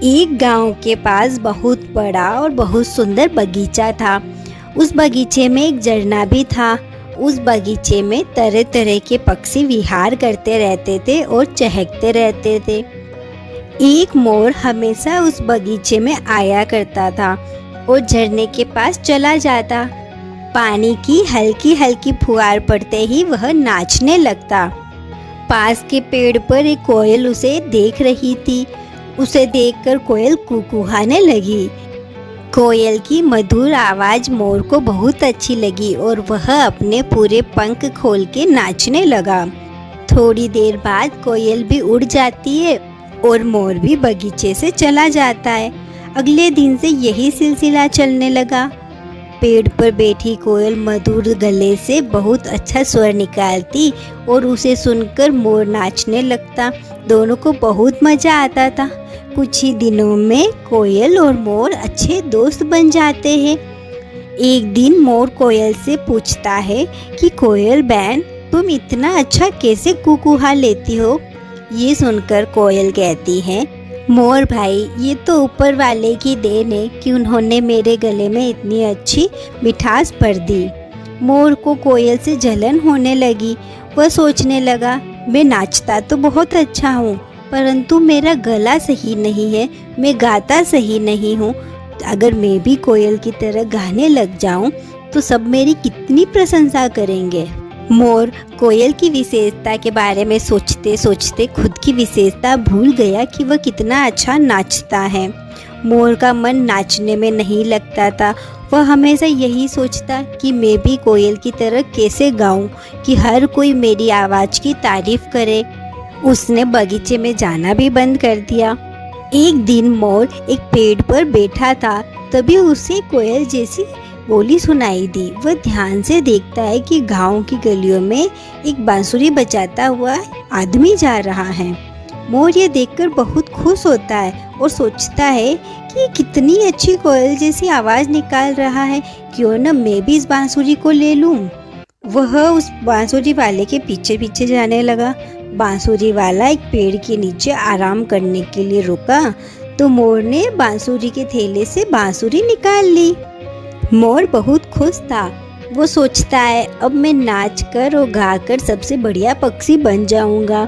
एक गांव के पास बहुत बड़ा और बहुत सुंदर बगीचा था। उस बगीचे में एक झरना भी था। उस बगीचे में तरह तरह के पक्षी विहार करते रहते थे और चहकते रहते थे। एक मोर हमेशा उस बगीचे में आया करता था और झरने के पास चला जाता। पानी की हल्की हल्की फुहार पड़ते ही वह नाचने लगता। पास के पेड़ पर एक कोयल उसे देख रही थी। उसे देखकर कोयल कुकूहाने लगी। कोयल की मधुर आवाज़ मोर को बहुत अच्छी लगी और वह अपने पूरे पंख खोल के नाचने लगा। थोड़ी देर बाद कोयल भी उड़ जाती है और मोर भी बगीचे से चला जाता है। अगले दिन से यही सिलसिला चलने लगा। पेड़ पर बैठी कोयल मधुर गले से बहुत अच्छा स्वर निकालती और उसे सुनकर मोर नाचने लगता। दोनों को बहुत मज़ा आता था। कुछ ही दिनों में कोयल और मोर अच्छे दोस्त बन जाते हैं। एक दिन मोर कोयल से पूछता है कि कोयल बहन, तुम इतना अच्छा कैसे कुकूहा लेती हो? ये सुनकर कोयल कहती है, मोर भाई, ये तो ऊपर वाले की देन है कि उन्होंने मेरे गले में इतनी अच्छी मिठास भर दी। मोर को कोयल से जलन होने लगी। वह सोचने लगा, मैं नाचता तो बहुत अच्छा हूँ, परंतु मेरा गला सही नहीं है, मैं गाता सही नहीं हूँ। अगर मैं भी कोयल की तरह गाने लग जाऊँ तो सब मेरी कितनी प्रशंसा करेंगे। मोर कोयल की विशेषता के बारे में सोचते सोचते खुद की विशेषता भूल गया कि वह कितना अच्छा नाचता है। मोर का मन नाचने में नहीं लगता था। वह हमेशा यही सोचता कि मैं भी कोयल की तरह कैसे गाऊं कि हर कोई मेरी आवाज़ की तारीफ करे। उसने बगीचे में जाना भी बंद कर दिया। एक दिन मोर एक पेड़ पर बैठा था, तभी उसे कोयल जैसी बोली सुनाई दी। वह ध्यान से देखता है कि गांव की गलियों में एक बांसुरी बजाता हुआ आदमी जा रहा है। मोर ये देखकर बहुत खुश होता है और सोचता है कि कितनी अच्छी कोयल जैसी आवाज़ निकाल रहा है, क्यों न मैं भी इस बांसुरी को ले लूं। वह उस बांसुरी वाले के पीछे पीछे जाने लगा। बांसुरी वाला एक पेड़ के नीचे आराम करने के लिए रुका तो मोर ने बांसुरी के थैले से बांसुरी निकाल ली। मोर बहुत खुश था। वो सोचता है, अब मैं नाच कर और गा कर सबसे बढ़िया पक्षी बन जाऊंगा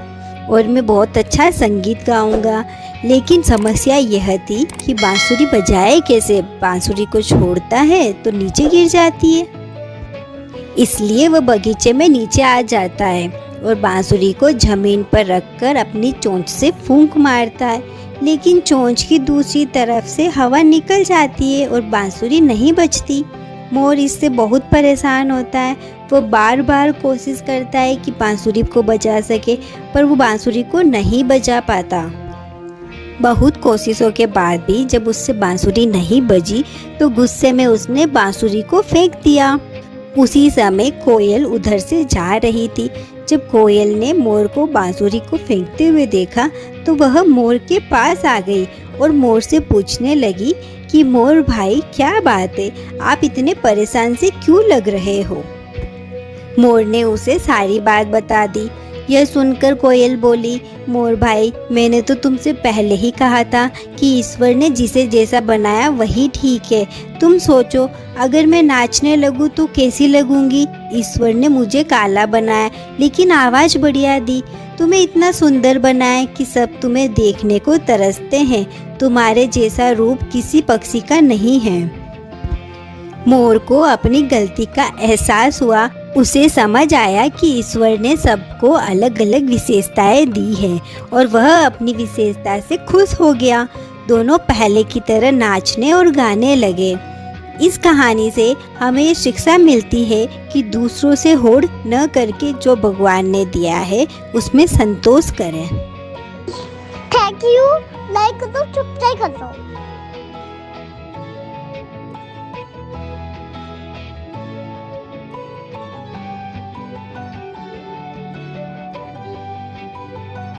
और मैं बहुत अच्छा संगीत गाऊंगा। लेकिन समस्या यह थी कि बांसुरी बजाए कैसे? बांसुरी को छोड़ता है तो नीचे गिर जाती है। इसलिए वह बगीचे में नीचे आ जाता है और बांसुरी को जमीन पर रखकर अपनी चोंच से फूंक मारता है। लेकिन चोंच की दूसरी तरफ से हवा निकल जाती है और बांसुरी नहीं बजती। मोर इससे बहुत परेशान होता है। वो बार बार कोशिश करता है कि बांसुरी को बजा सके, पर वो बांसुरी को नहीं बजा पाता। बहुत कोशिशों के बाद भी जब उससे बांसुरी नहीं बजी तो गुस्से में उसने बांसुरी को फेंक दिया। उसी समय कोयल उधर से जा रही थी। जब कोयल ने मोर को बांसुरी को फेंकते हुए देखा तो वह मोर के पास आ गई और मोर से पूछने लगी कि मोर भाई, क्या बात है? आप इतने परेशान से क्यों लग रहे हो? मोर ने उसे सारी बात बता दी। यह सुनकर कोयल बोली, मोर भाई, मैंने तो तुमसे पहले ही कहा था कि ईश्वर ने जिसे जैसा बनाया वही ठीक है। तुम सोचो, अगर मैं नाचने लगूं तो कैसी लगूंगी? ईश्वर ने मुझे काला बनाया लेकिन आवाज़ बढ़िया दी। तुम्हें इतना सुंदर बनाया कि सब तुम्हें देखने को तरसते हैं। तुम्हारे जैसा रूप किसी पक्षी का नहीं है। मोर को अपनी गलती का एहसास हुआ। उसे समझ आया कि ईश्वर ने सबको अलग अलग विशेषताएं दी हैं और वह अपनी विशेषता से खुश हो गया। दोनों पहले की तरह नाचने और गाने लगे। इस कहानी से हमें ये शिक्षा मिलती है कि दूसरों से होड़ न करके जो भगवान ने दिया है उसमें संतोष करें। Thank you. लाइक करो, सब्सक्राइब करो।